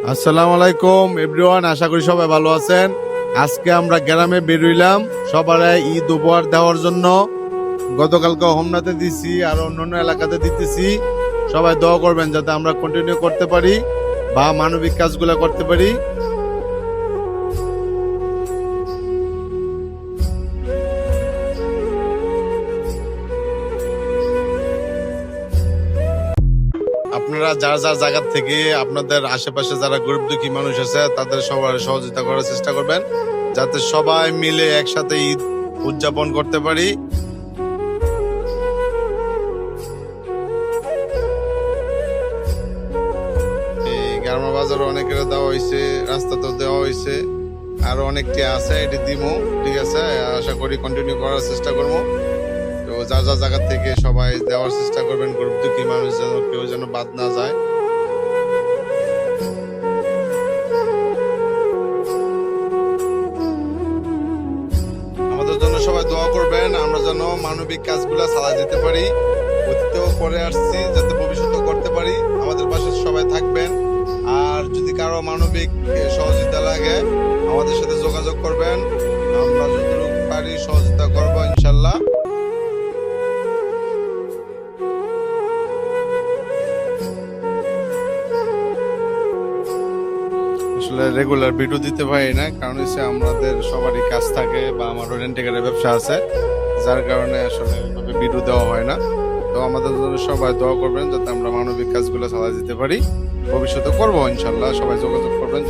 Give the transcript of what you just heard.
আসসালামু আলাইকুম এভরিওয়ান, আশা করি সবাই ভালো আছেন। আজকে আমরা গ্রামে বের হইলাম সবারে ঈদ উপহার দেওয়ার জন্য। গতকালকে হোমনাতে দিছি আর অন্যান্য এলাকাতে দিতেছি। সবাই দোয়া করবেন যাতে আমরা কন্টিনিউ করতে পারি বা মানবিক কাজগুলো করতে পারি। আপনারা যার যার জায়গা থেকে আপনাদের আশেপাশে যারা গরিব দুঃখী মানুষ আছে তাদের সবার সহযোগিতা করার চেষ্টা করবেন, যাতে সবাই মিলে একসাথে ঈদ উদযাপন করতে পারি। এই গ্রামের বাজারে অনেকের দেওয়া হয়েছে, রাস্তাতেও দেওয়া হয়েছে, আরো অনেকটি আছে, এটি দিমো। ঠিক আছে, আশা করি কন্টিনিউ করার চেষ্টা করবো। তো যার যার জায়গা থেকে সবাই দেওয়ার চেষ্টা করবেন, গরিব দুঃখী মানুষ যেন কেউ যেন বাদ না যায়। আমাদের জন্য সবাই দোয়া করবেন, আমরা যেন মানবিক কাজগুলো চালিয়ে যেতে পারি। অতীতেও করে আসছি, যাতে ভবিষ্যতে করতে পারি। আমাদের পাশে সবাই থাকবেন। আর যদি কারো মানবিক সহযোগিতা লাগে আমাদের সাথে যোগাযোগ করবেন, আমরা যতটুকু পারি সহযোগিতা করবো ইনশাল্লাহ। আসলে রেগুলার ভিডিও দিতে পারি না, কারণ হচ্ছে আমাদের সবারই কাজ থাকে বা আমার রেন্টেকারের ব্যবসা আছে, যার কারণে আসলে ভিডিও দেওয়া হয় না। তো আমাদের জন্য সবাই দোয়া করবেন যাতে আমরা মানবিক কাজগুলো চালিয়ে যেতে পারি। ভবিষ্যতে করবো ইনশাল্লাহ, সবাই যোগাযোগ করবেন।